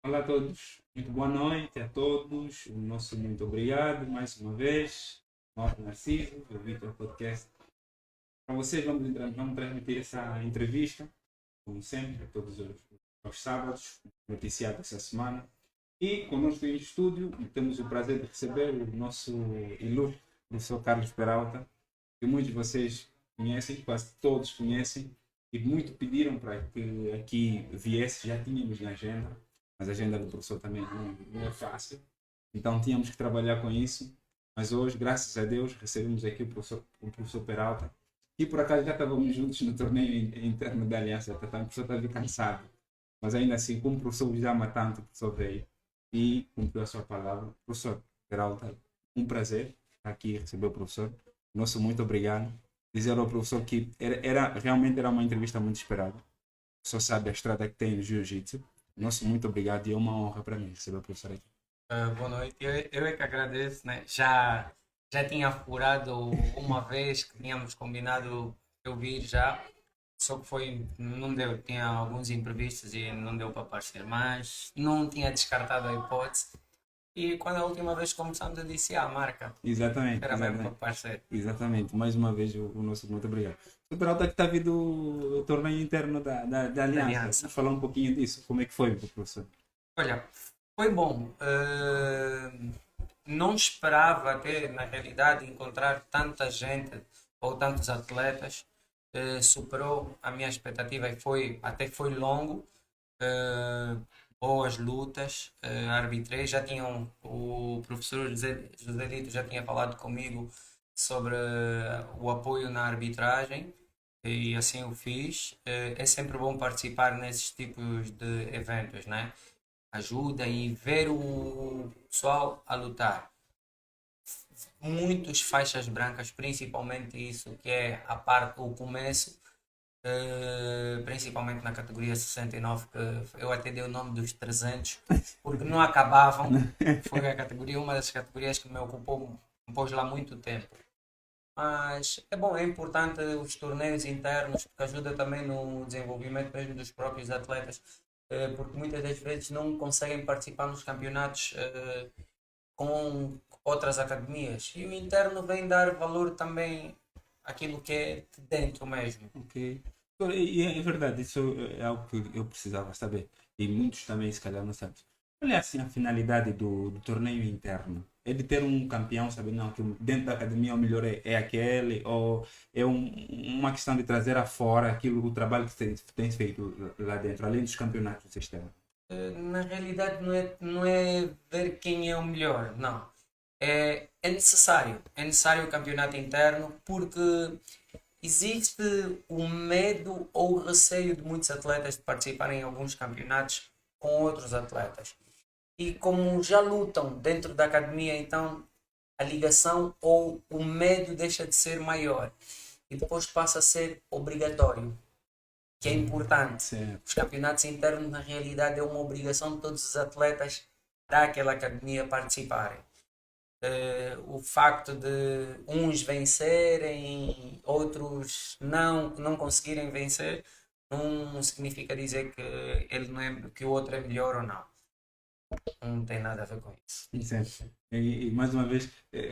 Olá a todos, muito boa noite a todos. O nosso muito obrigado mais uma vez. Nós, Narciso, do Vitor Podcast. Para vocês, vamos transmitir essa entrevista, como sempre, todos os sábados, noticiado essa semana. E conosco em estúdio temos o prazer de receber o nosso ilustre professor Carlos Peralta, que muitos de vocês conhecem, quase todos conhecem, e muito pediram para que aqui viesse, já tínhamos na agenda, mas a agenda do professor também não é fácil, então tínhamos que trabalhar com isso, mas hoje, graças a Deus, recebemos aqui o professor Peralta, e por acaso já estávamos juntos no torneio interno da Aliança, o professor estava cansado, mas ainda assim, como o professor vos ama tanto, o professor veio e cumpriu a sua palavra. Professor Peralta, um prazer estar aqui e receber o professor. Nosso muito obrigado. Dizer ao professor que realmente era uma entrevista muito esperada. O professor sabe a estrada que tem no Jiu-Jitsu. Nosso muito obrigado e é uma honra para mim receber o professor aqui. Boa noite, eu é que agradeço, né? Já tinha furado uma vez que tínhamos combinado eu vir já, só que não deu, tinha alguns imprevistos e não deu para aparecer, mas não tinha descartado a hipótese. E quando a última vez começamos, eu disse, marca, Exatamente, era mesmo para exatamente. aparecer. Exatamente. Mais uma vez o nosso muito obrigado. O Peralta que está vindo o torneio interno da Da Aliança. Aliança. Vamos falar um pouquinho disso. Como é que foi, professor? Olha, foi bom. Não esperava até, na realidade, encontrar tanta gente ou tantos atletas. Superou a minha expectativa e até foi longo. Eh, Boas lutas. Arbitrei. O professor José Lito já tinha falado comigo sobre o apoio na arbitragem e assim o fiz. É sempre bom participar nesses tipos de eventos, né? Ajuda e ver o pessoal a lutar. Muitos faixas brancas, principalmente isso que é a parte, o começo, principalmente na categoria 69, que eu até dei o nome dos 300, porque não acabavam. Foi a categoria, uma das categorias que me pôs lá muito tempo. Mas é bom, é importante os torneios internos, porque ajuda também no desenvolvimento mesmo dos próprios atletas, porque muitas das vezes não conseguem participar nos campeonatos com outras academias. E o interno vem dar valor também àquilo que é de dentro mesmo. Ok. E é verdade, isso é algo que eu precisava saber. E muitos também, se calhar, não sabem. Qual é assim a finalidade do torneio interno? É de ter um campeão, sabe? Não, que dentro da academia o melhor é aquele, ou é uma questão de trazer afora aquilo, o trabalho que tem feito lá dentro, além dos campeonatos do sistema. Na realidade não é ver quem é o melhor, não. É necessário o campeonato interno porque existe o medo ou o receio de muitos atletas de participarem em alguns campeonatos com outros atletas. E como já lutam dentro da academia, então a ligação ou o medo deixa de ser maior e depois passa a ser obrigatório, que é importante. Certo. Os campeonatos internos, na realidade, é uma obrigação de todos os atletas daquela academia participarem. O facto de uns vencerem, outros não conseguirem vencer, não significa dizer que ele não é, que o outro é melhor ou não. Não tem nada a ver com isso. Certo. E mais uma vez,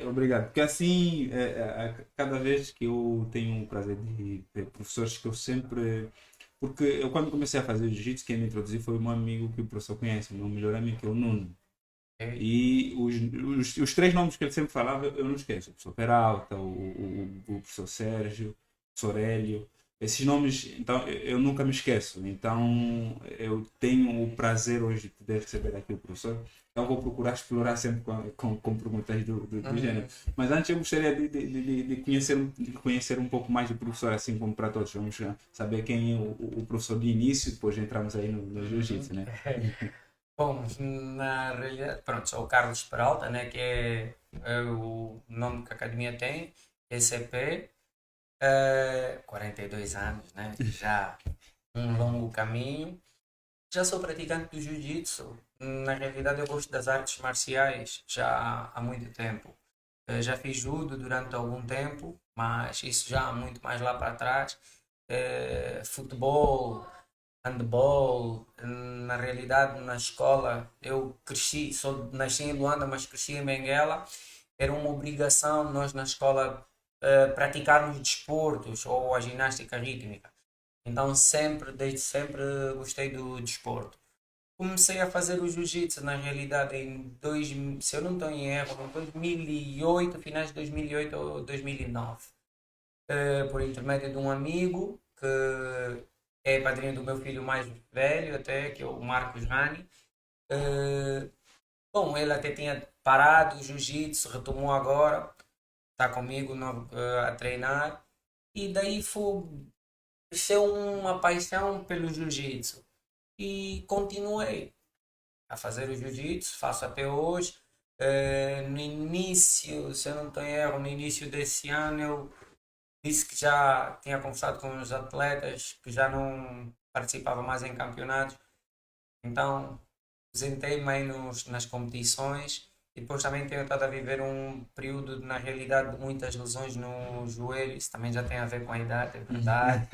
obrigado. Porque assim, cada vez que eu tenho o prazer de ter professores que eu sempre. Porque eu, quando comecei a fazer jiu-jitsu, quem me introduziu foi um amigo que o professor conhece, o meu melhor amigo, que é o Nuno. Ok? E os três nomes que ele sempre falava, eu não esqueço. O professor Peralta, o professor Sérgio, o professor Hélio. Esses nomes, então, eu nunca me esqueço. Então, eu tenho o prazer hoje de poder receber aqui o professor. Então, vou procurar explorar sempre com perguntas do Uhum. gênero. Mas antes, eu gostaria de conhecer um pouco mais do professor, assim como para todos. Vamos saber quem é o professor de início, depois entramos aí no Uhum. jiu-jitsu, né? Bom, na realidade, pronto, sou o Carlos Peralta, né, que é o nome que a academia tem, ECP, 42 anos, né, já um longo caminho. Já sou praticante do jiu-jitsu. Na realidade, eu gosto das artes marciais já há muito tempo. Já fiz judo durante algum tempo, mas isso já há muito mais lá para trás. Futebol. handball. Na realidade, na escola, eu cresci, nasci em Luanda, mas cresci em Benguela. Era uma obrigação nós na escola praticarmos desportos ou a ginástica rítmica. Então sempre, desde sempre, gostei do desporto. Comecei a fazer o jiu-jitsu na realidade se eu não estou em erro, em 2008, finais de 2008 ou 2009, por intermédio de um amigo que é padrinho do meu filho mais velho, até que é o Marcos Rani. Eh, Bom, ele até tinha parado o jiu-jitsu, retomou agora, está comigo a treinar, e daí foi, cresceu uma paixão pelo jiu-jitsu e continuei a fazer o jiu-jitsu, faço até hoje. No início, se eu não estou em erro, no início desse ano eu disse que já tinha conversado com os atletas, que já não participava mais em campeonatos, então apresentei-me aí nas competições e depois também tenho estado a viver um período, na realidade, de muitas lesões no joelho, isso também já tem a ver com a idade, é verdade.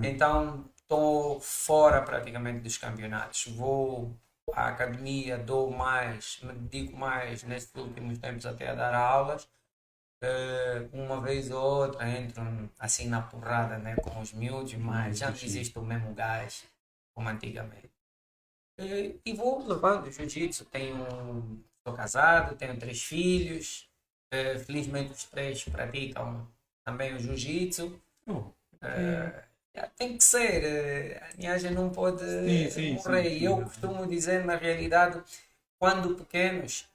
Então estou fora praticamente dos campeonatos. Vou à academia, dou mais, me dedico mais nestes últimos tempos até a dar aulas. Uma vez ou outra entro assim na porrada, né, com os miúdos, mas já não existe o mesmo gás como antigamente. E vou levando o jiu-jitsu. Estou casado, tenho três filhos. Felizmente os três praticam também o jiu-jitsu. Oh, Tem que ser, a Niaja não pode sim, sim, sim. morrer. Eu costumo dizer, na realidade, quando pequenos,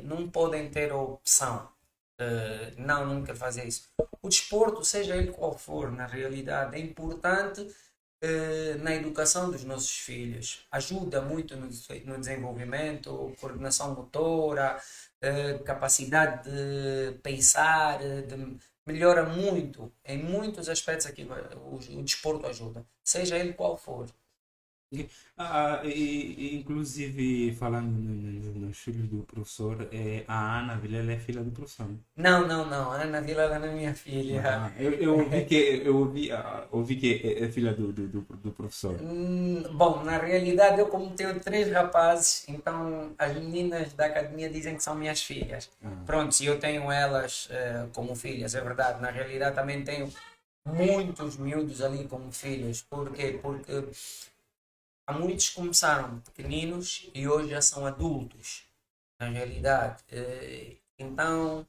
não podem ter a opção. Não, não quero fazer isso. O desporto, seja ele qual for, na realidade, é importante na educação dos nossos filhos. Ajuda muito no desenvolvimento, coordenação motora, capacidade de pensar, melhora muito em muitos aspectos aqui. O desporto ajuda, seja ele qual for. Inclusive, falando nos filhos do professor, a Ana Vilela é filha do professor. Né? Não, não, não. A Ana Vila ela não é minha filha. Ouvi que é filha do professor. Bom, na realidade eu como tenho três rapazes, então as meninas da academia dizem que são minhas filhas. Ah, Pronto, se eu tenho elas como filhas, é verdade. Na realidade também tenho muitos miúdos ali como filhos. Por quê? Porque há muitos que começaram pequeninos e hoje já são adultos, na realidade. Então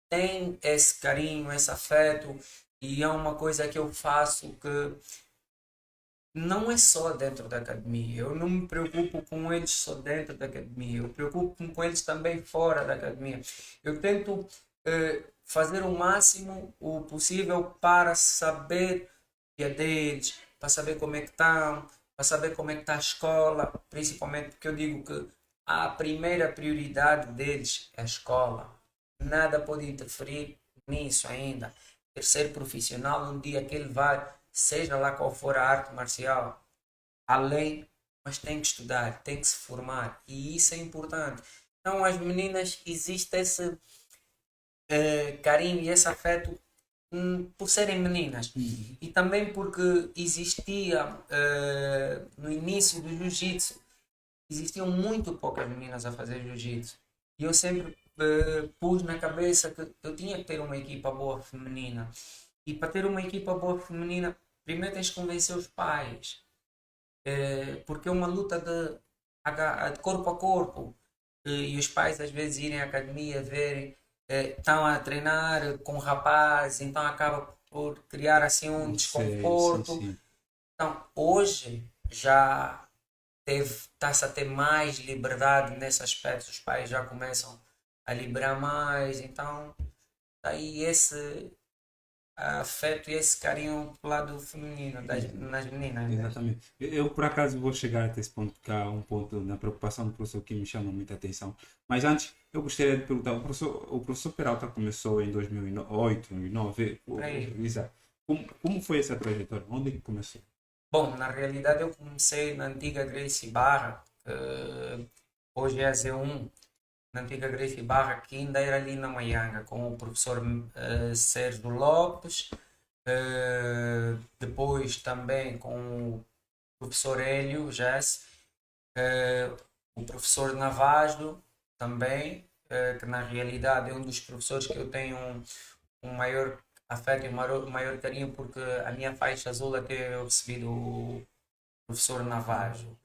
tem esse carinho, esse afeto e é uma coisa que eu faço que não é só dentro da academia. Eu não me preocupo com eles só dentro da academia. Eu preocupo-me com eles também fora da academia. Eu tento fazer o máximo o possível para saber o que é deles, para saber como é que estão, para saber como é que está a escola, principalmente porque eu digo que a primeira prioridade deles é a escola. Nada pode interferir nisso ainda. Ter ser profissional um dia que ele vai, seja lá qual for a arte marcial, além, mas tem que estudar, tem que se formar e isso é importante. Então, as meninas, existe esse carinho e esse afeto por serem meninas e também porque existia no início do jiu-jitsu, existiam muito poucas meninas a fazer jiu-jitsu e eu sempre pus na cabeça que eu tinha que ter uma equipa boa feminina e para ter uma equipa boa feminina primeiro tens que convencer os pais, porque é uma luta de corpo a corpo. E os pais às vezes irem à academia verem, estão a treinar com rapazes, então acaba por criar assim um sei, sim, desconforto. sim. Então hoje já está-se a ter mais liberdade nesse aspecto, os pais já começam a liberar mais, então aí esse afeto e esse carinho pro lado feminino nas meninas, né? Exatamente. Por acaso, vou chegar até esse ponto, porque há um ponto na preocupação do professor que me chama muita atenção. Mas antes, eu gostaria de perguntar: o professor Peralta começou em 2008, 2009. Por aí. Exato. Como foi essa trajetória? Onde é que começou? Bom, na realidade eu comecei na antiga Gracie Barra, que hoje é a Z1, na antiga Gracie Barra, que ainda era ali na Maianga, com o professor Sérgio Lopes. Depois também com o professor Hélio Jess, eh, o professor Navajo também, que na realidade é um dos professores que eu tenho um maior afeto e um maior carinho, porque a minha faixa azul até eu recebi do professor Navajo.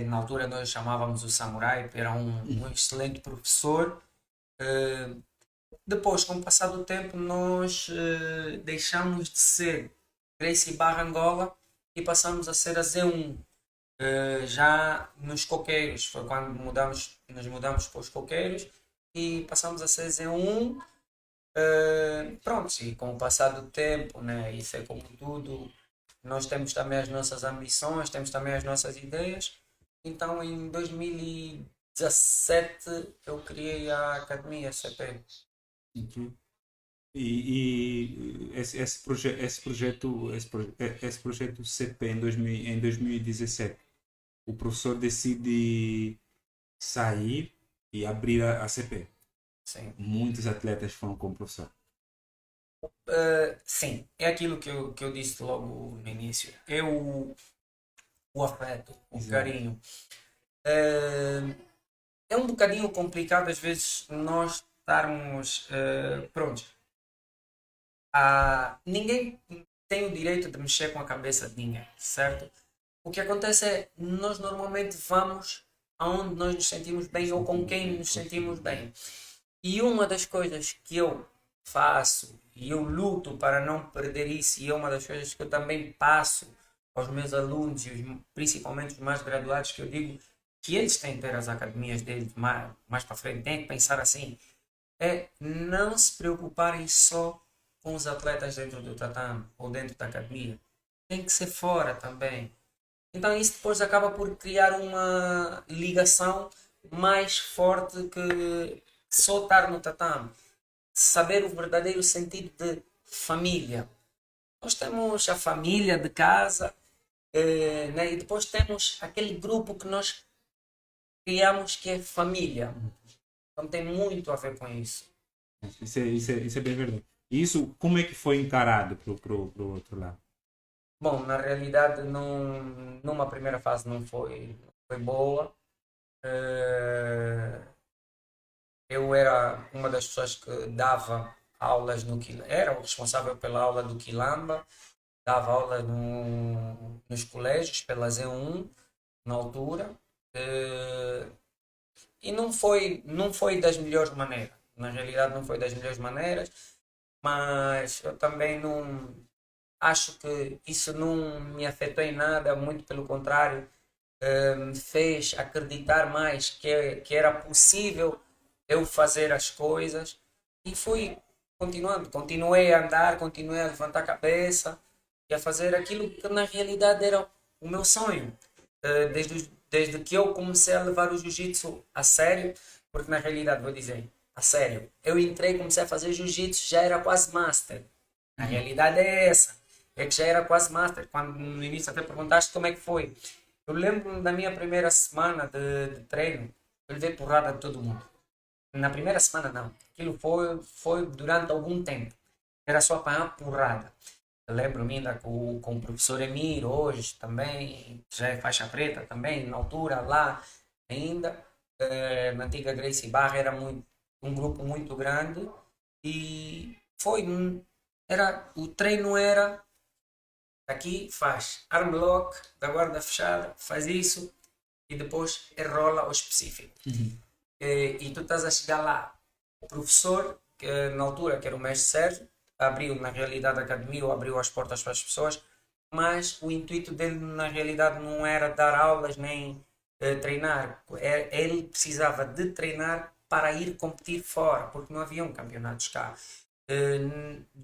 Na altura nós chamávamos o Samurai, era um excelente professor. Eh, Depois, com o passar do tempo, nós deixamos de ser Gracie Barra Angola e passamos a ser a Z1. Já nos coqueiros, foi quando nos mudamos para os coqueiros e passamos a ser Z1. Pronto, e com o passar do tempo, né, isso é como tudo, nós temos também as nossas ambições, temos também as nossas ideias. Então, em 2017, eu criei a Academia CP. Uhum. E esse projeto CP em 2017, o professor decide sair e abrir a CP. Sim. Muitos atletas foram com o professor. Sim, é aquilo que eu disse logo no início. O afeto, o Exato. carinho. Uh, É um bocadinho complicado às vezes nós estarmos prontos. Ninguém tem o direito de mexer com a cabeça de ninguém, certo? O que acontece é nós normalmente vamos aonde nós nos sentimos bem ou com quem nos sentimos bem. E uma das coisas que eu faço e eu luto para não perder isso, e é uma das coisas que eu também passo aos meus alunos e principalmente os mais graduados, que eu digo que eles têm que ter as academias deles mais para frente, têm que pensar assim, é não se preocuparem só com os atletas dentro do tatame ou dentro da academia. Tem que ser fora também. Então isso depois acaba por criar uma ligação mais forte que só estar no tatame. Saber o verdadeiro sentido de família. Nós temos a família de casa, né? E depois temos aquele grupo que nós criamos que é família. Então tem muito a ver com isso. Isso é bem verdade. E isso, como é que foi encarado pro outro lado? Bom, na realidade, numa primeira fase não foi boa. Eh, Eu era uma das pessoas que dava aulas no Quilamba, era o responsável pela aula do Quilamba, dava aula nos colégios pela Z1 na altura. Eh, E não foi das melhores maneiras. Na realidade, não foi das melhores maneiras, mas eu também não acho que isso não me afetou em nada, muito pelo contrário, me fez acreditar mais que era possível eu fazer as coisas e fui continuando. Continuei a andar, continuei a levantar a cabeça e a fazer aquilo que na realidade era o meu sonho. Desde que eu comecei a levar o jiu-jitsu a sério, porque na realidade, vou dizer, a sério, eu entrei, comecei a fazer jiu-jitsu, já era quase master. A realidade é essa, é que já era quase master. Quando no início até perguntaste como é que foi. Eu lembro-me da minha primeira semana de treino, eu levei porrada de todo mundo. Na primeira semana não, aquilo foi durante algum tempo. Era só apanhar porrada. Eu lembro-me ainda com o professor Emir, hoje também, já é faixa preta também, na altura lá ainda, na antiga Gracie Barra era um grupo muito grande e o treino era aqui faz arm lock da guarda fechada, faz isso e depois rola ao específico. Uhum. E tu estás a chegar lá. O professor, que na altura que era o mestre Sérgio, abriu na realidade a academia ou abriu as portas para as pessoas, mas o intuito dele na realidade não era dar aulas nem treinar. Ele precisava de treinar para ir competir fora, porque não haviam campeonatos cá.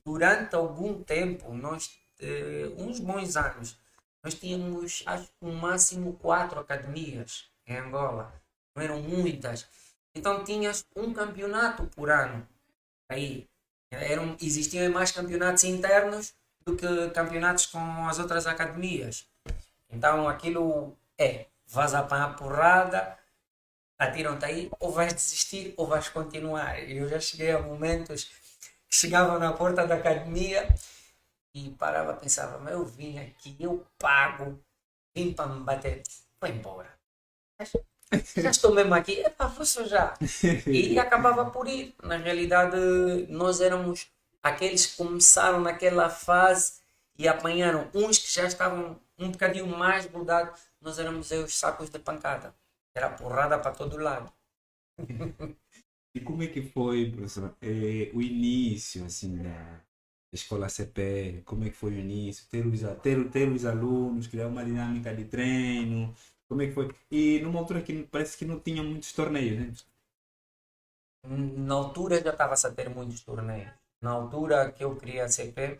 Durante algum tempo, uns bons anos, nós tínhamos, acho que no máximo 4 academias em Angola. Não eram muitas. Então tinhas um campeonato por ano. Aí existiam mais campeonatos internos do que campeonatos com as outras academias. Então aquilo vais apanhar porrada, atiram-te aí, ou vais desistir ou vais continuar. Eu já cheguei a momentos Chegava na porta da academia e parava, pensava, mas eu vim aqui, eu pago, vim para me bater, vou embora. Já estou mesmo aqui, epá, vou só já. E acabava por ir. Na realidade, nós éramos aqueles que começaram naquela fase e apanharam uns que já estavam um bocadinho mais grudados. Nós éramos os sacos de pancada. Era porrada para todo lado. E como é que foi, professor, o início, assim, da escola CP? Como é que foi o início? Ter os alunos, criar uma dinâmica de treino, como é que foi? E numa altura que parece que não tinha muitos torneios, né? Na altura já estava-se a ter muitos torneios. Na altura que eu queria a CP,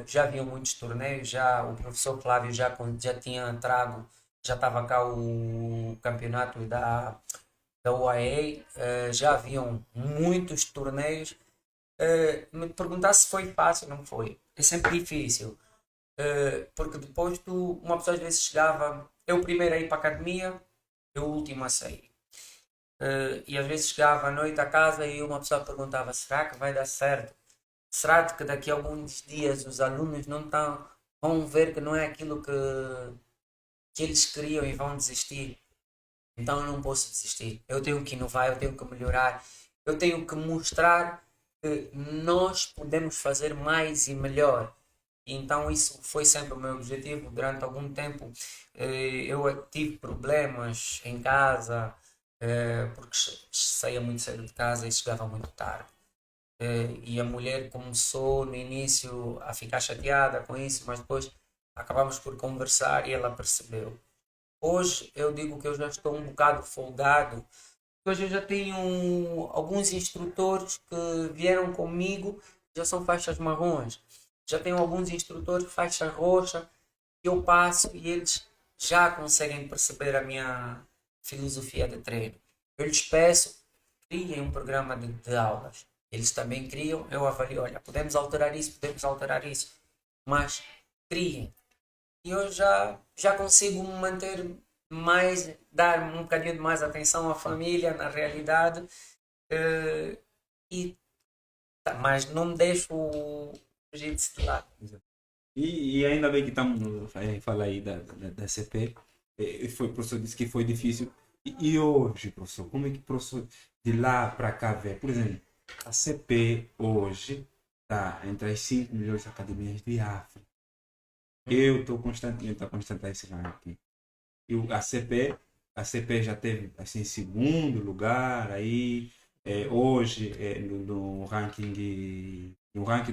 já havia muitos torneios, já o professor Flávio já tinha trago, já estava cá o campeonato da UAE, já haviam muitos torneios. Me perguntar se foi fácil, não foi. É sempre difícil, porque depois uma pessoa às vezes chegava, eu primeiro a ir para a academia, eu o último a sair. E às vezes chegava à noite a casa e uma pessoa perguntava: será que vai dar certo? Será que daqui a alguns dias os alunos não vão ver que não é aquilo que eles queriam e vão desistir? Então eu não posso desistir. Eu tenho que inovar, eu tenho que melhorar, eu tenho que mostrar que nós podemos fazer mais e melhor. E então isso foi sempre o meu objetivo. Durante algum tempo eu tive problemas em casa, porque saía muito cedo de casa e chegava muito tarde. E a mulher começou no início a ficar chateada com isso, mas depois acabamos por conversar e ela percebeu. Hoje eu digo que eu já estou um bocado folgado. Hoje eu já tenho alguns instrutores que vieram comigo, já são faixas marrons. Já tenho alguns instrutores faixa roxa que eu passo e eles já conseguem perceber a minha filosofia de treino. Eu lhes peço, criem um programa de aulas. Eles também criam, eu avalio, olha, podemos alterar isso, mas criem. E eu já consigo manter mais, dar um bocadinho de mais atenção à família, na realidade, eh, e, mas não me deixo o jiu-jitsu de lado. E ainda bem que estamos a falar aí da CP. Foi, o professor disse que foi difícil. E hoje, professor, como é que o professor de lá para cá vê? Por exemplo, a CP hoje está entre as 5 melhores academias de África. Eu estou constantemente a constatar esse ranking. E a CP já teve assim segundo lugar aí hoje no ranking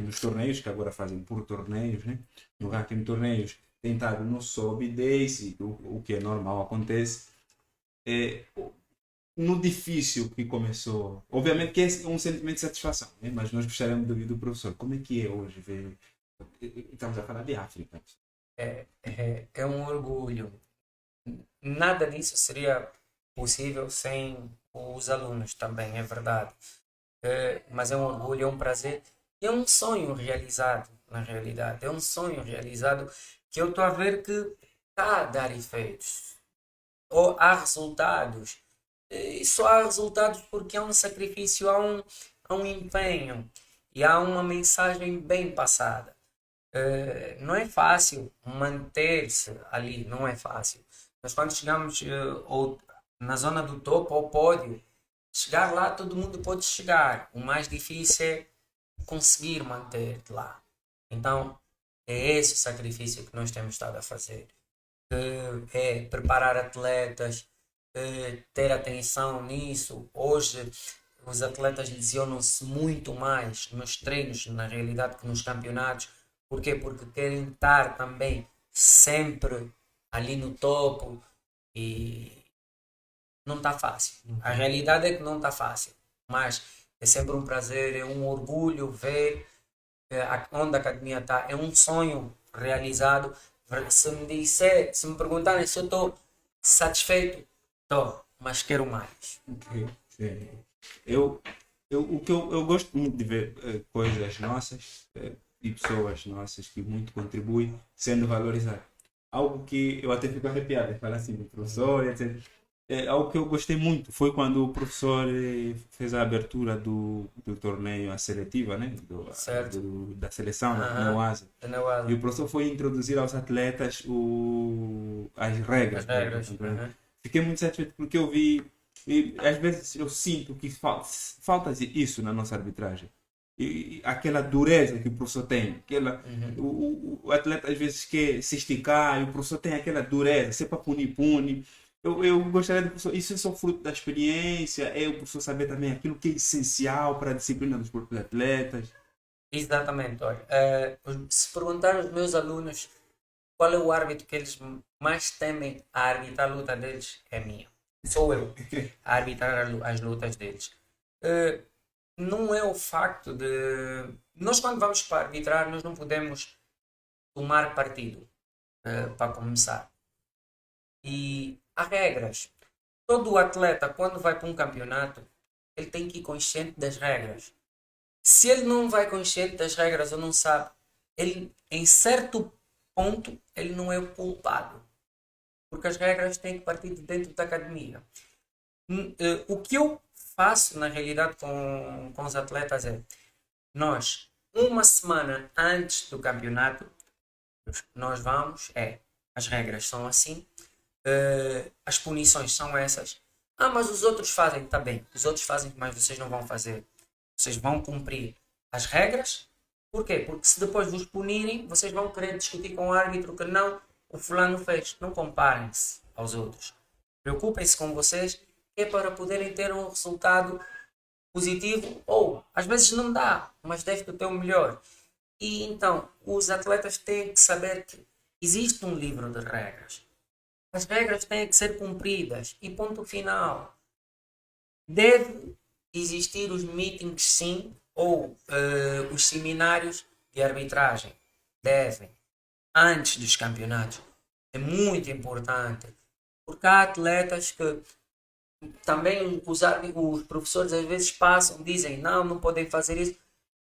dos torneios que agora fazem por torneios, né? No ranking de torneios tem estado no sobe e desce, o que é normal acontece. É, no difícil que começou, obviamente que é um sentimento de satisfação, né? Mas nós gostaríamos de ouvir do professor como é que é hoje ver, estamos a falar de África. É um orgulho. Nada disso seria possível sem os alunos também, é verdade. Mas é um orgulho, é um prazer, é um sonho realizado, na realidade. É um sonho realizado que eu estou a ver que está a dar efeitos. Ou há resultados. E só há resultados porque há um sacrifício, há um empenho e há uma mensagem bem passada. Não é fácil manter-se ali, não é fácil. Mas quando chegamos ou na zona do topo, ao pódio, chegar lá todo mundo pode chegar. O mais difícil é conseguir manter lá. Então, é esse o sacrifício que nós temos estado a fazer. É preparar atletas, ter atenção nisso. Hoje, os atletas lesionam-se muito mais nos treinos, na realidade, que nos campeonatos. Porquê? Porque querem estar também sempre ali no topo e não está fácil. A realidade é que não está fácil, mas é sempre um prazer, é um orgulho ver onde a academia está. É um sonho realizado. Se me perguntarem se eu estou satisfeito, estou, mas quero mais. Ok, sim. Eu, o que eu gosto muito de ver coisas nossas e pessoas nossas que muito contribuem sendo valorizadas. Algo que eu até fico arrepiado de falar assim do professor, etc. algo que eu gostei muito foi quando o professor fez a abertura do torneio, a seletiva, né? Certo. Da seleção da Aham. Neoasa. Da E o Neuada. professor foi introduzir aos atletas as regras As do regras. campeonato. Aham. Fiquei muito satisfeito porque eu vi, e às vezes eu sinto que falta isso na nossa arbitragem. E aquela dureza que o professor tem, Uhum. o atleta às vezes quer se esticar e o professor tem aquela dureza, se é para punir, pune. Eu gostaria do professor, isso é só fruto da experiência, é o professor saber também aquilo que é essencial para a disciplina dos próprios atletas. Exatamente, olha. Se perguntar aos meus alunos qual é o árbitro que eles mais temem a arbitrar a luta deles, é minha. Sou eu a arbitrar as lutas deles. Eh, não é o facto de. Nós, quando vamos para arbitrar, nós não podemos tomar partido, para começar. E há regras. Todo atleta, quando vai para um campeonato, ele tem que ir consciente das regras. Se ele não vai consciente das regras ou não sabe, ele, em certo ponto, ele não é o culpado. Porque as regras têm que partir de dentro da academia. O que eu faço, na realidade, com os atletas é, nós, uma semana antes do campeonato, nós vamos, as regras são assim, as punições são essas. Ah, mas os outros fazem, tá bem, os outros fazem, mas vocês não vão fazer. Vocês vão cumprir as regras. Por quê? Porque se depois vos punirem, vocês vão querer discutir com o árbitro que não, o fulano fez. Não comparem-se aos outros. Preocupem-se com vocês, que é para poderem ter um resultado positivo ou às vezes não dá, mas deste o teu melhor. E então, os atletas têm que saber que existe um livro de regras. As regras têm que ser cumpridas e ponto final. Deve existir os meetings sim, ou os seminários de arbitragem. Devem. Antes dos campeonatos. É muito importante. Porque há atletas que também os professores às vezes passam, dizem não, não podem fazer isso.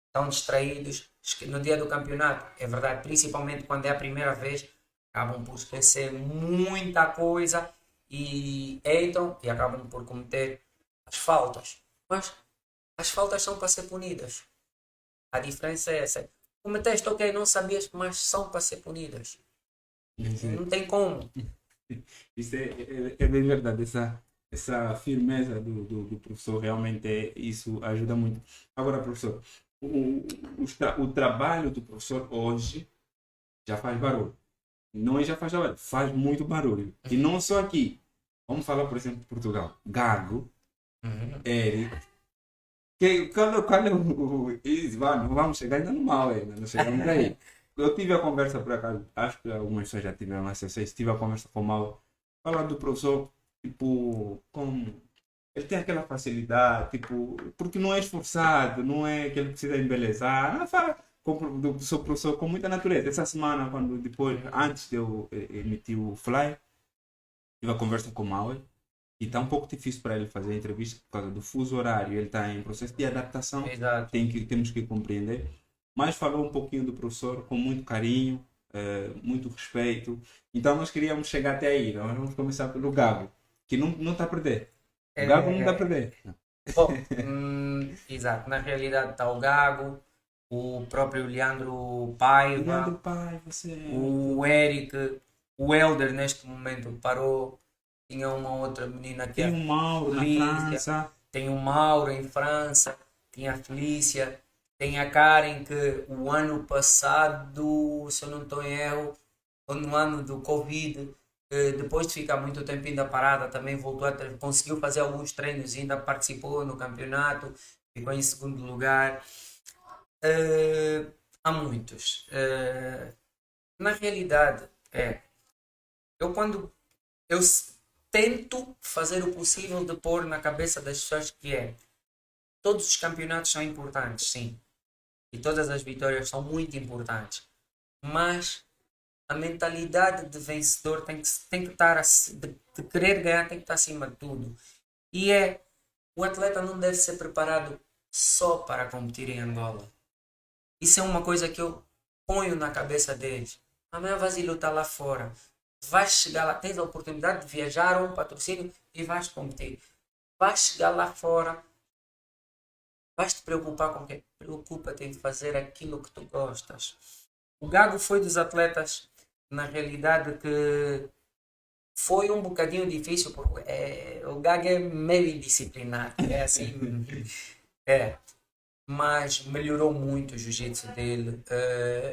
Estão distraídos no dia do campeonato. É verdade, principalmente quando é a primeira vez, acabam por esquecer muita coisa e entram e acabam por cometer as faltas. Mas as faltas são para ser punidas. A diferença é essa. Cometeste, ok, não sabias, mas são para ser punidas. Isso, Não tem como. isso é bem verdade, essa firmeza do professor realmente isso ajuda muito. Agora, professor, o trabalho do professor hoje já faz barulho. Não é já faz barulho, faz muito barulho. E não só aqui. Vamos falar, por exemplo, de Portugal. Gago, Uhum. Eric. Qual é não vamos chegar ainda no mal ainda, não chegamos aí. Eu tive a conversa por acaso, acho que algumas pessoas já tiveram, mas eu sei se tive a conversa com o Mal, falando do professor, tipo, ele tem aquela facilidade, tipo, porque não é esforçado, não é que ele precisa embelezar, não fala do seu professor com muita natureza. Essa semana, quando depois, antes de eu emitir o Fly, tive a conversa com o Maui e está um pouco difícil para ele fazer a entrevista por causa do fuso horário. Ele está em processo de adaptação, Exato. temos que compreender. Mas falou um pouquinho do professor com muito carinho, muito respeito. Então nós queríamos chegar até aí. Nós vamos começar pelo Gabo, que não está a perder. O Gabo não está a É, perder. bom, exato. Na realidade está o Gago, o próprio Leandro Leandro Paiva, Pai, você. o Eric, o Elder neste momento parou. Tinha uma outra menina que é Tem a o Mauro na Felícia, França. tem o Mauro em França, tem a Felícia, tem a Karen que o ano passado, se eu não estou em erro, no ano do Covid, depois de ficar muito tempo ainda parada, também voltou conseguiu fazer alguns treinos, ainda participou no campeonato, ficou em segundo lugar. Eh, há muitos. Na realidade, eu quando eu tento fazer o possível de pôr na cabeça das pessoas que todos os campeonatos são importantes, sim, e todas as vitórias são muito importantes, mas a mentalidade de vencedor tem que estar de querer ganhar, tem que estar acima de tudo. E o atleta não deve ser preparado só para competir em Angola. Isso é uma coisa que eu ponho na cabeça deles. Amanhã vais ir lutar lá fora. vais chegar lá, tens a oportunidade de viajar ou um patrocínio e vais competir. Vais chegar lá fora, vais te preocupar com o quê? Preocupa-te em fazer aquilo que tu gostas. O Gago foi dos atletas, na realidade, que foi um bocadinho difícil, porque o Gago é meio indisciplinado, é assim, é, mas melhorou muito o jiu-jitsu dele.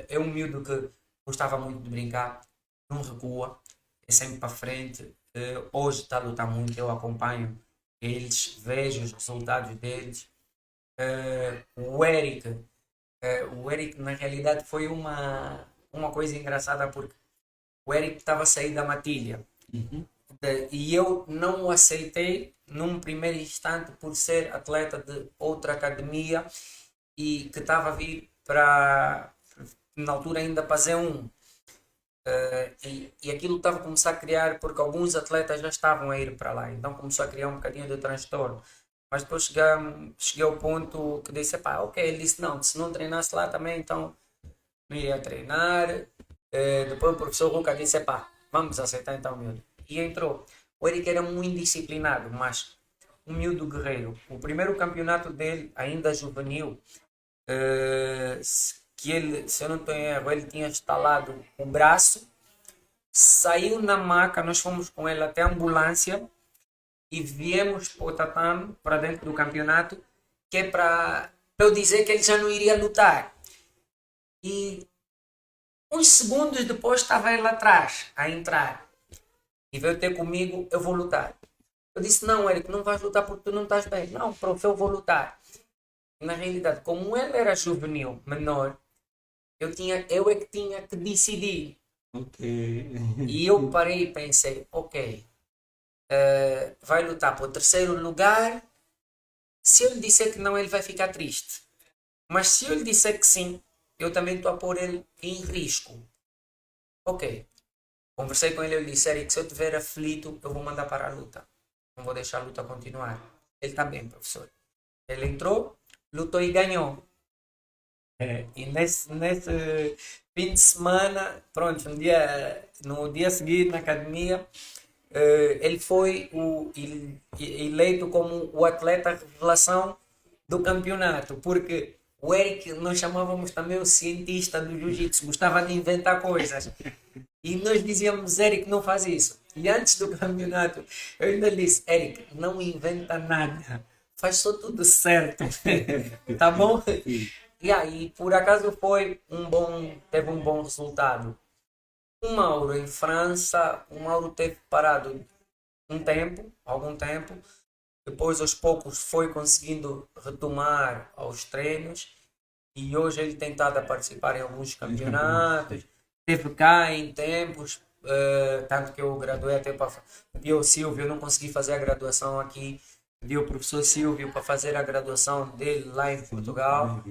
É um miúdo que gostava muito de brincar, não recua, é sempre para frente. Hoje está a lutar muito, eu acompanho eles, vejo os resultados deles. O Eric na realidade foi uma coisa engraçada porque o Eric estava a sair da matilha. Uhum. E eu não o aceitei num primeiro instante por ser atleta de outra academia e que estava a vir para, na altura ainda para Z1. E aquilo estava a começar a criar, porque alguns atletas já estavam a ir para lá, então começou a criar um bocadinho de transtorno. Mas depois cheguei ao ponto que disse, pá, ok, ele disse, não, se não treinasse lá também, então não ia treinar. Depois o professor Luca disse, pá, vamos aceitar então o miúdo. E entrou. O Eric era muito disciplinado, mas um miúdo guerreiro. O primeiro campeonato dele, ainda juvenil, que ele, se eu não estou em erro, ele tinha estalado o braço, saiu na maca, nós fomos com ele até a ambulância e viemos para o tatame, para dentro do campeonato, que é para eu dizer que ele já não iria lutar. E uns segundos depois estava ele lá atrás, a entrar. E veio ter comigo, eu vou lutar. Eu disse, não, Eric, não vais lutar porque tu não estás bem. Não, prof, eu vou lutar. E, na realidade, como ele era juvenil, menor, eu é que tinha que decidir. Ok. E eu parei e pensei, ok, vai lutar para o terceiro lugar. Se eu lhe disser que não, ele vai ficar triste. Mas se eu lhe disser que sim, eu também estou a pôr ele em risco. Ok. Conversei com ele, eu lhe disse, Eric, se eu estiver aflito, eu vou mandar para a luta. Não vou deixar a luta continuar. Ele está bem, professor. Ele entrou, lutou e ganhou. E nesse fim de semana, pronto, no dia seguinte na academia, ele foi eleito como o atleta revelação do campeonato, porque o Eric nós chamávamos também o cientista do jiu-jitsu, gostava de inventar coisas. E nós dizíamos, Eric, não faz isso. E antes do campeonato, eu ainda disse, Eric, não inventa nada, faz só tudo certo. Tá bom? E aí, por acaso teve um bom resultado. O Mauro em França, o Mauro teve parado algum tempo. Depois, aos poucos, foi conseguindo retomar aos treinos. E hoje ele tem estado a participar em alguns campeonatos. Teve cá em tempos, tanto que eu graduei até para. Pedi ao Silvio, eu não consegui fazer a graduação aqui. Pedi ao professor Silvio para fazer a graduação dele lá em Portugal.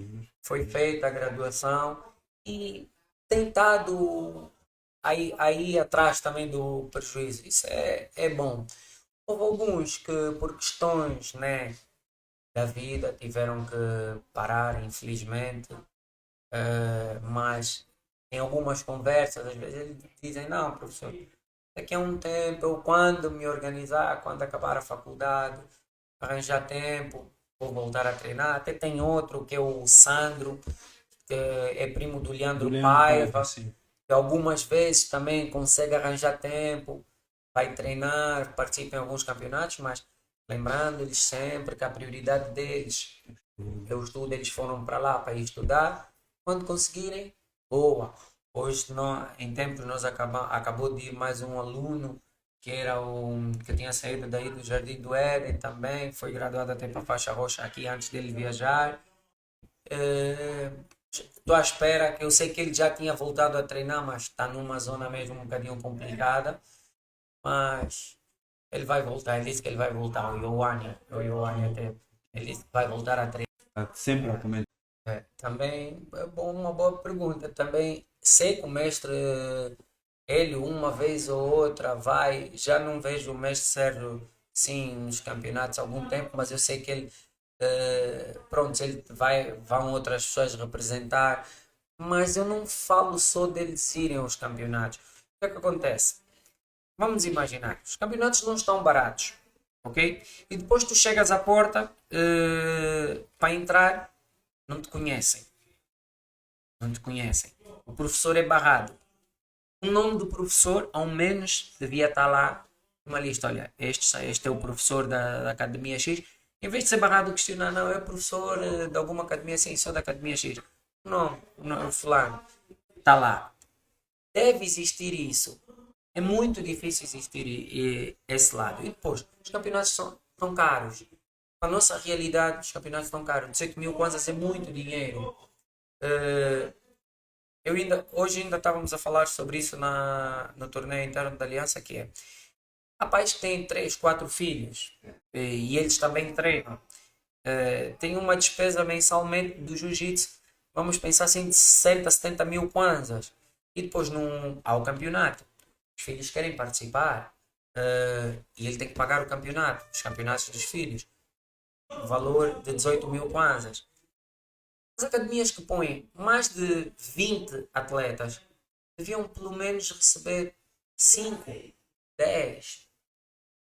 Foi feita a graduação e tem estado aí atrás também do prejuízo. Isso é bom. Houve alguns que, por questões, né, da vida, tiveram que parar, infelizmente. Mas em algumas conversas, às vezes eles dizem, não, professor, daqui a um tempo, eu quando me organizar, quando acabar a faculdade, arranjar tempo, vou voltar a treinar. Até tem outro, que é o Sandro, que é primo do Leandro Paiva, sim. que algumas vezes também consegue arranjar tempo, vai treinar, participa em alguns campeonatos, mas lembrando-lhes sempre que a prioridade deles é o estudo. Eles foram para lá para ir estudar, quando conseguirem, boa. Hoje, em tempos, acabou de ir mais um aluno que tinha saído daí do Jardim do Éden também, foi graduado até para faixa roxa aqui antes dele viajar. Estou à espera, que eu sei que ele já tinha voltado a treinar, mas está numa zona mesmo um bocadinho complicada. Mas ele vai voltar, ele disse que ele vai voltar, o Ioane até, ele disse que vai voltar a treinar. Está sempre a comentar. Também é uma boa pergunta. Também sei que o mestre, ele uma vez ou outra vai, já não vejo o mestre Sérgio sim nos campeonatos há algum tempo, mas eu sei que ele, pronto, vão outras pessoas representar, mas eu não falo só deles irem aos campeonatos. O que é que acontece? Vamos imaginar, os campeonatos não estão baratos, ok? E depois tu chegas à porta para entrar, não te conhecem, não te conhecem. O professor é barrado. O nome do professor, ao menos, devia estar lá numa lista. Olha, este é o professor da Academia X. Em vez de ser barrado questionar, não, é o professor de alguma academia, sim, sou da Academia X. Não, não, fulano, está lá. Deve existir isso. É muito difícil existir esse lado. E depois, os campeonatos são tão caros. A nossa realidade, os campeonatos estão caros. 18 mil kwanzas é muito dinheiro. Eh, hoje ainda estávamos a falar sobre isso no torneio interno da Aliança, que é, há pais que têm 3 4 filhos e eles também treinam. Tem uma despesa mensalmente do jiu-jitsu, vamos pensar assim, de 60, 70 mil kwanzas. E depois há o campeonato. Os filhos querem participar e ele tem que pagar o campeonato, os campeonatos dos filhos. Valor de 18 mil kwanzas. As academias que põem mais de 20 atletas deviam pelo menos receber 5, 10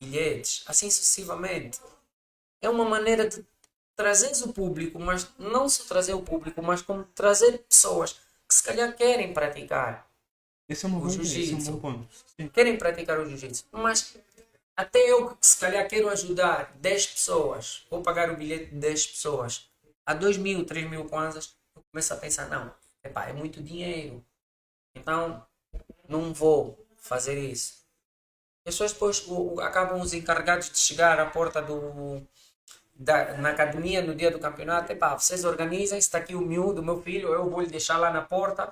bilhetes, assim sucessivamente. É uma maneira de trazer o público, mas não só trazer o público, mas como trazer pessoas que se calhar querem praticar Esse é uma o boa ideia, esse é um bom jiu-jitsu, ponto. Sim. querem praticar o jiu-jitsu, mas até eu que se calhar quero ajudar 10 pessoas, vou pagar o bilhete de 10 pessoas a 2 mil, 3 mil kwanzas, eu começo a pensar, não, epá, é muito dinheiro, então não vou fazer isso. As pessoas depois acabam os encarregados de chegar à porta na academia no dia do campeonato, epá, vocês organizem, está aqui o miúdo, o meu filho, eu vou lhe deixar lá na porta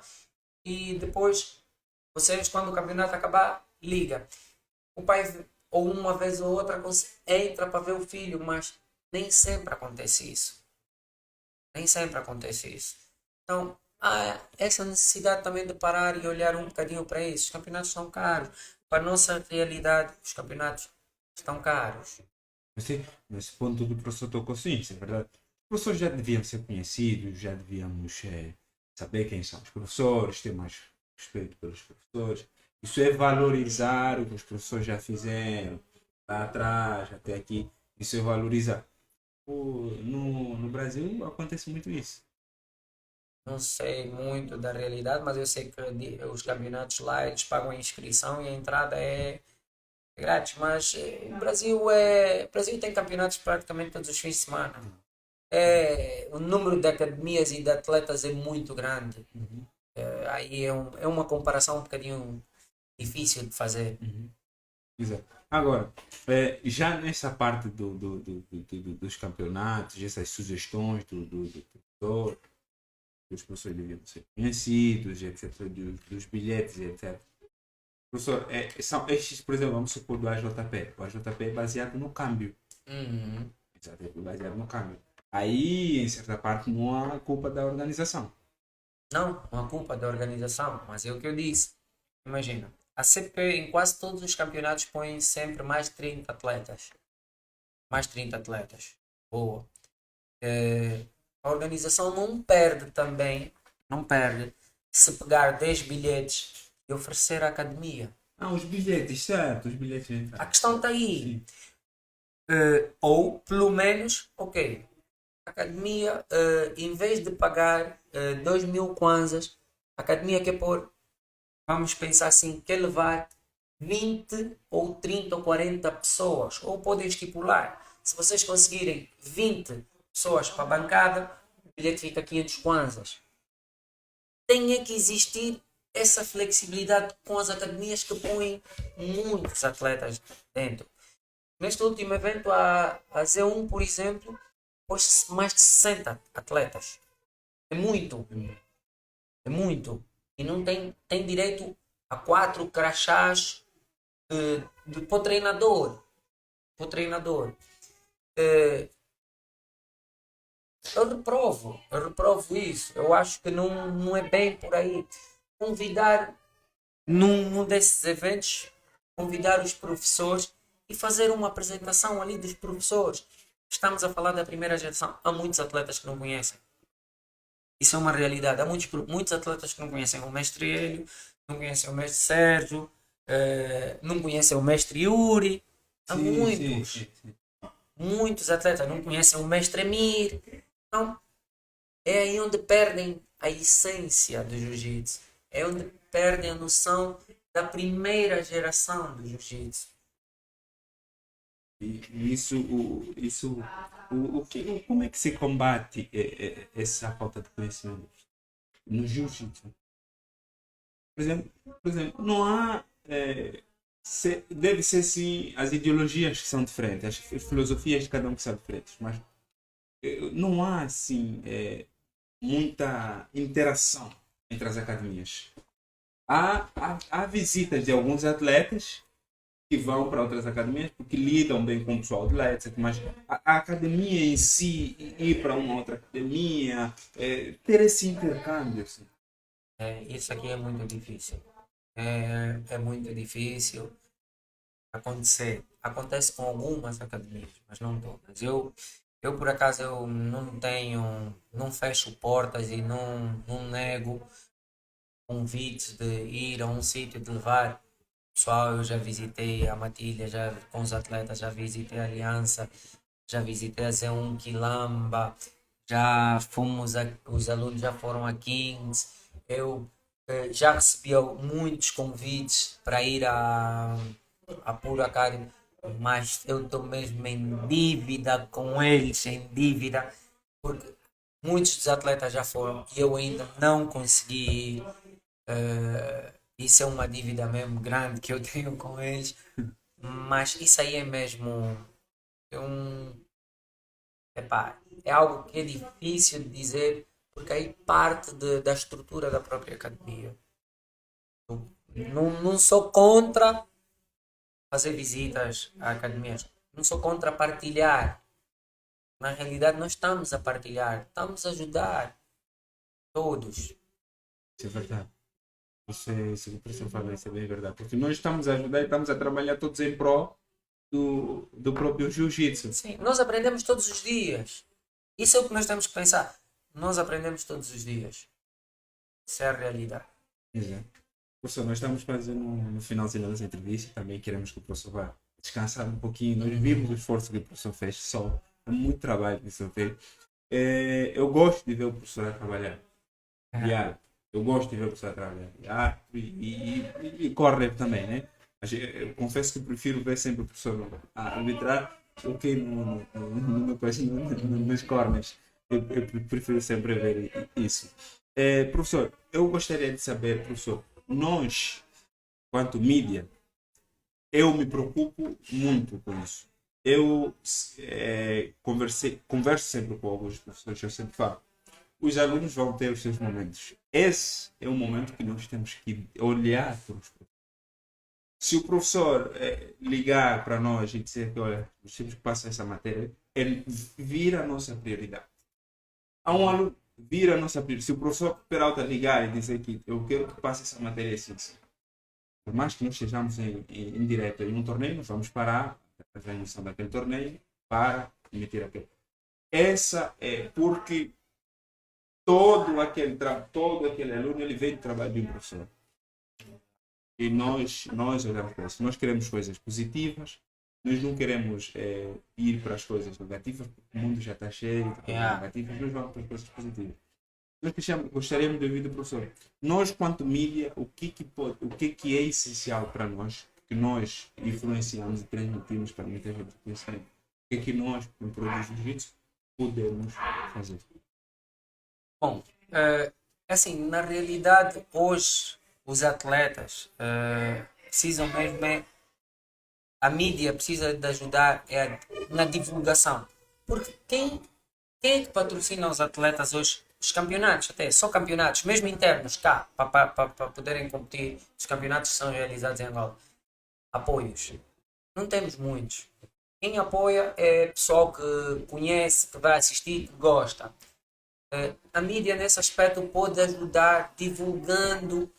e depois vocês, quando o campeonato acabar, liga. O pai, ou uma vez ou outra, entra para ver o filho, mas nem sempre acontece isso. Nem sempre acontece isso. Então, há essa necessidade também de parar e olhar um bocadinho para isso. Os campeonatos são caros. Para a nossa realidade, os campeonatos estão caros. Mas sim, nesse ponto do professor tocou sim, isso é verdade. Os professores já deviam ser conhecidos, já devíamos saber quem são os professores, ter mais respeito pelos professores. Isso é valorizar o que os professores já fizeram lá atrás, até aqui. Isso é valorizar. No Brasil acontece muito isso. Não sei muito da realidade, mas eu sei que os campeonatos lá eles pagam a inscrição e a entrada é grátis. Mas o Brasil tem campeonatos praticamente todos os fins de semana. O número de academias e de atletas é muito grande. Uhum, Aí é uma comparação um bocadinho difícil de fazer. uhum. Exato. Agora, já nessa parte dos campeonatos, essas sugestões do professor, que os professores deviam ser conhecidos, etc., dos bilhetes, etc. Professor, são estes, por exemplo, vamos supor do AJP. O AJP é baseado no câmbio. Uhum. Exato, é baseado no câmbio. Aí, em certa parte, não há culpa da organização. Não há culpa da organização, mas é o que eu disse. Imagina, a CP em quase todos os campeonatos põe sempre mais de 30 atletas. Mais de 30 atletas. Boa. A organização não perde também, não perde, se pegar 10 bilhetes e oferecer à academia. Ah, os bilhetes, certo, os bilhetes de A entrada. questão está aí. Sim. Ou, pelo menos, ok, a academia, em vez de pagar 2 mil kwanzas, a academia quer pôr, vamos pensar assim, quer levar 20 ou 30 ou 40 pessoas. Ou podem estipular, se vocês conseguirem 20 pessoas para a bancada, o bilhete fica 500 kwanzas. Tem é que existir essa flexibilidade com as academias que põem muitos atletas dentro. Neste último evento, a Z1, por exemplo, pôs mais de 60 atletas. É muito, é muito. E não tem direito a 4 crachás para o treinador. Para o treinador. Eu reprovo isso. Eu acho que não é bem por aí. Convidar, num desses eventos, convidar os professores e fazer uma apresentação ali dos professores. Estamos a falar da primeira geração. Há muitos atletas que não conhecem. Isso é uma realidade. Há muitos atletas que não conhecem o mestre Hélio, não conhecem o mestre Sérgio, não conhecem o mestre Yuri. Há Sim, sim, muitos, sim, sim. muitos atletas não conhecem o mestre Emir. Então, é aí onde perdem a essência do jiu-jitsu. É onde perdem a noção da primeira geração do jiu-jitsu. E como é que se combate essa falta de conhecimento no jiu-jitsu? Por exemplo, não há. Deve ser sim as ideologias que são diferentes, as filosofias de cada um que são diferentes, mas não há assim muita interação entre as academias. Há visitas de alguns atletas que vão para outras academias porque lidam bem com o pessoal de lá, etc. Mas a academia em si, ir para uma outra academia, ter esse intercâmbio, assim. Isso aqui é muito difícil. É muito difícil acontecer. Acontece com algumas academias, mas não todas. Eu por acaso, eu não tenho, não fecho portas e não nego convites de ir a um sítio, de levar pessoal. Eu já visitei a Matilha, já com os atletas, já visitei a Aliança, já visitei a Z1 Quilamba, já fomos os alunos já foram a Kings. Eu já recebi muitos convites para ir a Puro Academy, mas eu estou mesmo em dívida com eles, em dívida, porque muitos dos atletas já foram e eu ainda não consegui ir. Isso é uma dívida mesmo grande que eu tenho com eles, mas isso aí é mesmo é um, epá, é algo que é difícil de dizer, porque aí parte da estrutura da própria academia. Não sou contra fazer visitas a academias, não sou contra partilhar. Na realidade, nós estamos a partilhar, estamos a ajudar todos. Isso é verdade. Isso que o professor fala, isso é bem verdade. Porque nós estamos a ajudar e estamos a trabalhar todos em prol do próprio jiu-jitsu. Sim, nós aprendemos todos os dias. Isso é o que nós temos que pensar. Nós aprendemos todos os dias. Isso é a realidade. Exato. Professor, nós estamos quase no finalzinho da nossa entrevista. Também queremos que o professor vá descansar um pouquinho. Nós vimos o esforço que o professor fez, só. É muito trabalho que o professor fez. Eu gosto de ver o professor a trabalhar. Diário. Eu gosto de ver o professor a trabalhar. Diário e corre também, né? Mas eu confesso que prefiro ver sempre o professor a arbitrar do que nos corners. Eu prefiro sempre ver isso. Professor, eu gostaria de saber, professor, nós, quanto mídia, eu me preocupo muito com isso. Eu converso sempre com alguns professores, eu sempre falo. Os alunos vão ter os seus momentos. Esse é o momento que nós temos que olhar para os professores. Se o professor ligar para nós e dizer que, olha, nós temos que passar essa matéria, ele vira a nossa prioridade. Há um aluno, vira a nossa prioridade. Se o professor Peralta ligar e dizer que eu quero que passe essa matéria assim, assim. Por mais que nós estejamos em direto em um torneio, nós vamos parar a transmissão daquele torneio para emitir aquele. Essa é porque todo aquele aluno ele vem do trabalho de um professor. E nós olhamos para isso. Nós queremos coisas positivas, nós não queremos ir para as coisas negativas, porque o mundo já está cheio de coisas Yeah. negativas, nós vamos para as coisas positivas. Nós gostaríamos de ouvir do professor. Nós, quanto mídia, o que é essencial para nós, que nós influenciamos e transmitimos para muita gente conhecer, o que nós, em produtos de jiu-jitsu, podemos fazer? Bom, assim, na realidade, hoje, os atletas precisam mesmo, a mídia precisa de ajudar na divulgação. Porque quem é que patrocina os atletas hoje? Os campeonatos, até, só campeonatos, mesmo internos, cá, para poderem competir, os campeonatos que são realizados em Angola. Apoios. Não temos muitos. Quem apoia é pessoal que conhece, que vai assistir, que gosta. A mídia nesse aspecto pode ajudar divulgando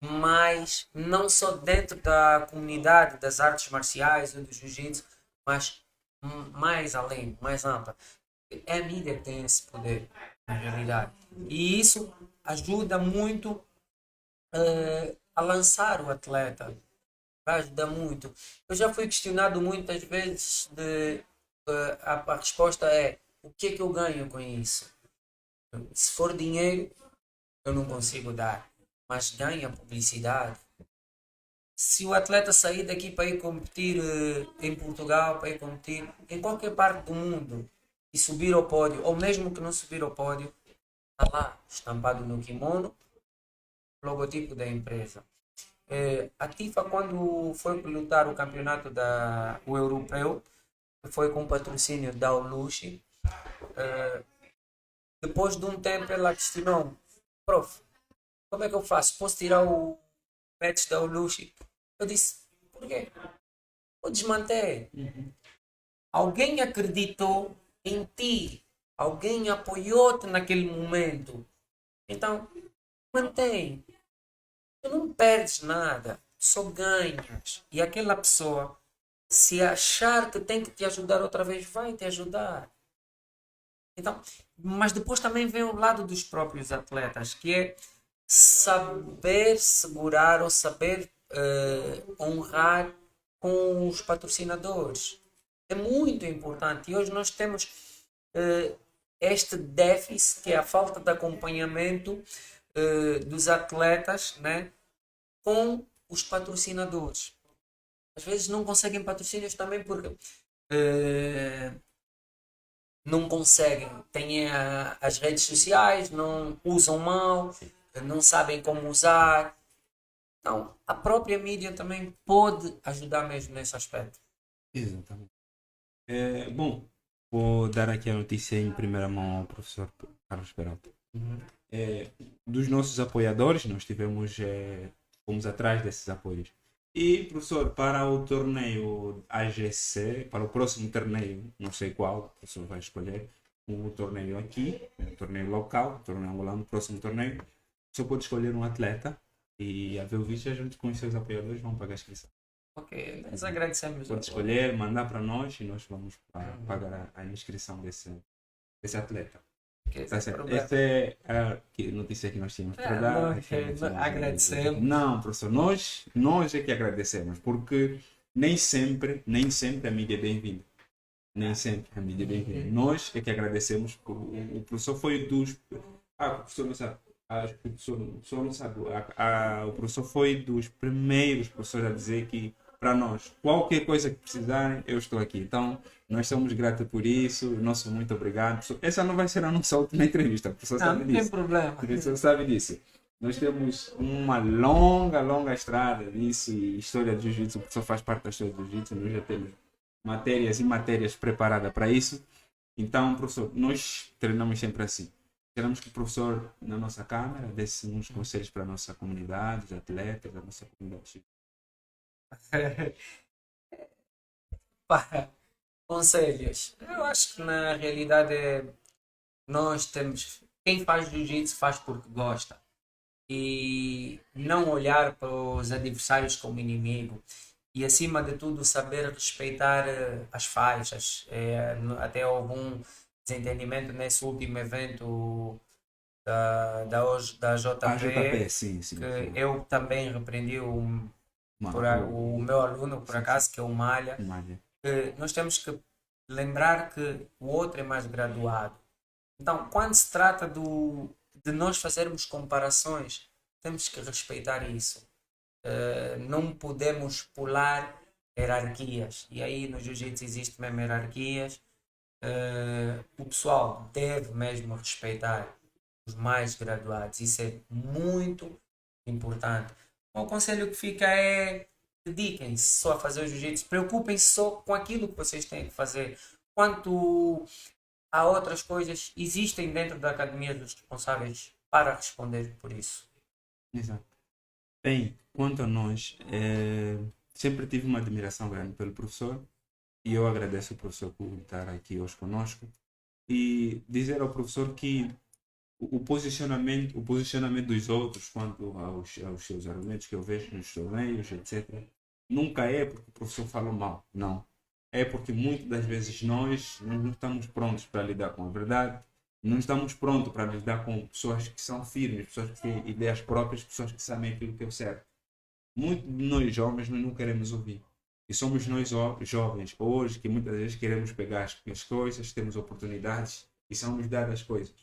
mais, não só dentro da comunidade das artes marciais ou do jiu-jitsu, mas mais além, mais ampla. É a mídia que tem esse poder, na realidade. E isso ajuda muito a lançar o atleta. vai ajudar muito. Eu já fui questionado muitas vezes a resposta é o que é que eu ganho com isso? Se for dinheiro, eu não consigo dar, mas ganha publicidade. Se o atleta sair daqui para ir competir em Portugal, para ir competir em qualquer parte do mundo e subir ao pódio, ou mesmo que não subir ao pódio, está lá estampado no kimono, o logotipo da empresa. A TIFA, quando foi lutar o campeonato o europeu, que foi com patrocínio da Olushi, depois de um tempo ela questionou-me, prof, como é que eu faço? Posso tirar o patch da Olushi? Eu disse, por quê? Eu desmantei. Alguém acreditou em ti. Alguém apoiou-te naquele momento. Então, mantém. Tu não perdes nada. Só ganhas. E aquela pessoa, se achar que tem que te ajudar outra vez, vai te ajudar. Então, mas depois também vem o lado dos próprios atletas, que é saber segurar ou saber honrar com os patrocinadores. É muito importante. E hoje nós temos eh, este déficit, que é a falta de acompanhamento dos atletas, né, com os patrocinadores. Às vezes não conseguem patrocínios também porque eh, não conseguem, têm as redes sociais, não usam mal, não sabem como usar. Então, a própria mídia também pode ajudar mesmo nesse aspecto. Exatamente. Bom, vou dar aqui a notícia em primeira mão ao professor Carlos Peralta. Uhum. Dos nossos apoiadores, nós tivemos, fomos atrás desses apoios. E, professor, para o torneio AGC, para o próximo torneio, não sei qual, o professor vai escolher, um torneio aqui, um torneio local, um torneio angolano, o próximo torneio, o professor pode escolher um atleta e, a ver o vídeo, junto com os seus apoiadores, vão pagar a inscrição. Ok, nós agradecemos. Pode escolher, mandar para nós e nós vamos pagar a inscrição desse atleta. Okay, Tá certo. Essa é a notícia que nós tínhamos para dar. Agradecemos. Não, professor, nós é que agradecemos, porque nem sempre a mídia é bem-vinda. Nem sempre a mídia é bem-vinda. Nós é que agradecemos. O professor foi dos. O professor não sabe. O professor não sabe. O professor foi dos primeiros professores a dizer que, para nós, qualquer coisa que precisarem, eu estou aqui. Então, nós somos gratos por isso. Nosso muito obrigado. Essa não vai ser a nossa última entrevista. O professor sabe Não disso. tem problema. O professor sabe disso. Nós temos uma longa estrada disso e história do jiu-jitsu. O professor faz parte da história do jiu-jitsu. Nós já temos matérias e matérias preparadas para isso. Então, professor, nós treinamos sempre assim. Queremos que o professor, na nossa câmara, desse uns conselhos para a nossa comunidade, os atletas, a nossa comunidade. Pá, conselhos. Eu acho que na realidade nós temos. Quem faz jiu-jitsu faz porque gosta. E não olhar para os adversários como inimigo. E acima de tudo saber respeitar as faixas. Até houve um desentendimento nesse último evento da A JP, JP, sim, sim. que Sim. eu também repreendi o meu aluno, por Sim, acaso, que é o Malha. Malha. Nós temos que lembrar que o outro é mais graduado. Então, quando se trata de nós fazermos comparações, temos que respeitar isso. Não podemos pular hierarquias. E aí no jiu-jitsu existe mesmo hierarquias. O pessoal deve mesmo respeitar os mais graduados. Isso é muito importante. O conselho que fica é dediquem-se só a fazer o jiu-jitsu. Preocupem-se só com aquilo que vocês têm que fazer. Quanto a outras coisas, existem dentro da academia dos responsáveis para responder por isso. Exato. Bem, quanto a nós, sempre tive uma admiração grande pelo professor e eu agradeço ao professor por estar aqui hoje conosco e dizer ao professor que o posicionamento dos outros quanto aos seus argumentos que eu vejo nos torneios, etc., nunca é porque o professor fala mal, não. É porque muitas das vezes nós não estamos prontos para lidar com a verdade, não estamos prontos para lidar com pessoas que são firmes, pessoas que têm ideias próprias, pessoas que sabem aquilo que é o certo. Muito de nós jovens nós não queremos ouvir. E somos nós jovens hoje que muitas vezes queremos pegar as coisas, temos oportunidades e somos dadas as coisas.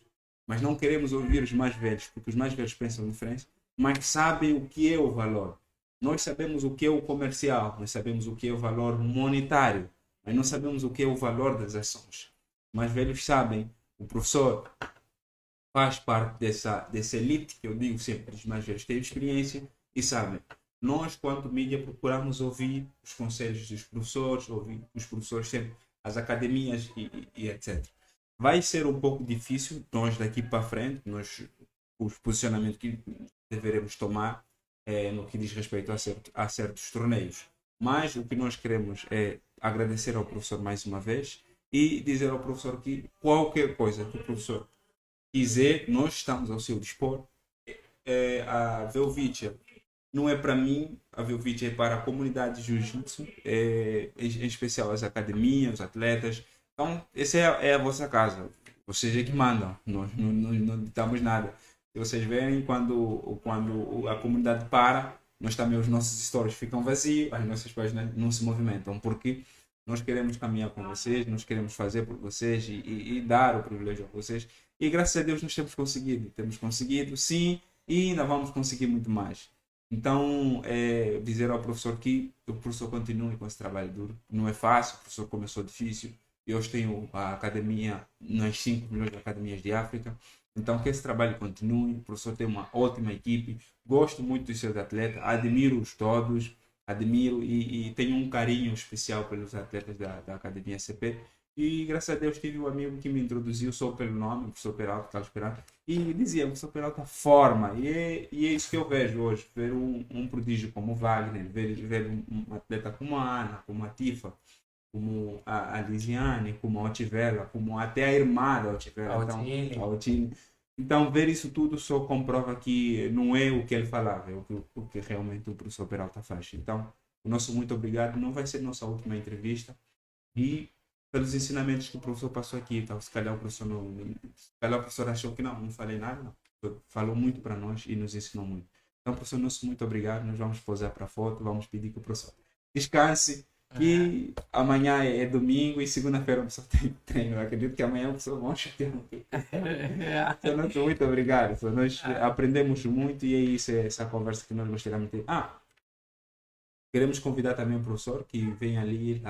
Mas não queremos ouvir os mais velhos, porque os mais velhos pensam diferente, mas sabem o que é o valor. Nós sabemos o que é o comercial, nós sabemos o que é o valor monetário, mas não sabemos o que é o valor das ações. Os mais velhos sabem, o professor faz parte dessa elite que eu digo sempre, os mais velhos têm experiência e sabem. Nós, quanto mídia, procuramos ouvir os conselhos dos professores, ouvir os professores sempre, as academias e etc. Vai ser um pouco difícil, nós daqui para frente, os posicionamentos que deveremos tomar no que diz respeito a certos torneios. Mas o que nós queremos é agradecer ao professor mais uma vez e dizer ao professor que qualquer coisa que o professor quiser, nós estamos ao seu dispor. A Velvitia não é para mim, a Velvitia é para a comunidade de Jiu-Jitsu, em especial as academias, os atletas. Então, essa é a vossa casa. Vocês é que mandam, nós não ditamos nada. Se vocês verem, quando a comunidade para, nós também, os nossos stories ficam vazios, as nossas páginas não se movimentam, porque nós queremos caminhar com vocês, nós queremos fazer por vocês e dar o privilégio a vocês. E graças a Deus nós temos conseguido, sim, e ainda vamos conseguir muito mais. Então, dizer ao professor que o professor continue com esse trabalho duro. Não é fácil, o professor começou difícil. Eu hoje tenho a academia nas 5 melhores academias de África. Então, que esse trabalho continue. O professor tem uma ótima equipe. Gosto muito dos seus atletas, admiro-os todos, admiro e tenho um carinho especial pelos atletas da Academia CP. E graças a Deus tive um amigo que me introduziu só pelo nome, o professor Peralta, Carlos Peralta, e dizia, o professor Peralta forma, e é isso que eu vejo hoje, ver um prodígio como o Wagner, ver um atleta como a Ana, como a Tifa, como a Lisiane, como a Otivela, como até a irmã da Otivela, então, a Otine. Então, ver isso tudo só comprova que não é o que ele falava, é o que realmente o professor Peralta faz. Então, o nosso muito obrigado, não vai ser nossa última entrevista, e pelos ensinamentos que o professor passou aqui, então, se calhar o professor se calhar o professor achou que não falei nada, não. Falou muito para nós e nos ensinou muito. Então, professor, nosso muito obrigado, nós vamos posar para a foto, vamos pedir que o professor descanse, que amanhã é domingo e segunda-feira o professor tem treino. Eu acredito que amanhã o professor vai chatear um pouco. Então, nosso muito obrigado, professor. Nós aprendemos muito e é isso, é essa conversa que nós gostaríamos de ter. Queremos convidar também o professor que vem ali,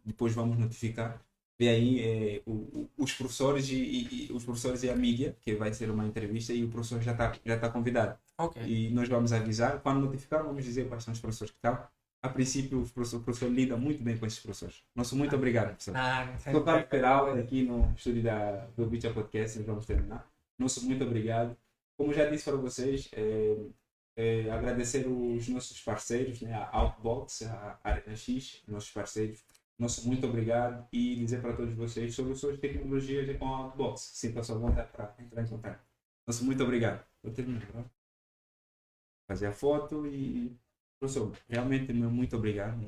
depois vamos notificar. Vem aí os professores os professores e a mídia, que vai ser uma entrevista e o professor já tá convidado. Ok. E nós vamos avisar. Quando notificar, vamos dizer quais são os professores que estão. A princípio, o professor lida muito bem com esses professores. Nosso muito obrigado, professor. Estou Carlos Peralta aqui no estúdio do Bicha Podcast, nós vamos terminar. Nosso muito obrigado. Como já disse para vocês, agradecer os nossos parceiros, né, a Outbox, a Arena X, nossos parceiros. Nosso muito obrigado e dizer para todos vocês soluções de tecnologias com a Outbox. Sinta-se à vontade para entrar em contato. Nosso muito obrigado. Vou terminar, tá? Fazer a foto e... Professor, realmente muito obrigado.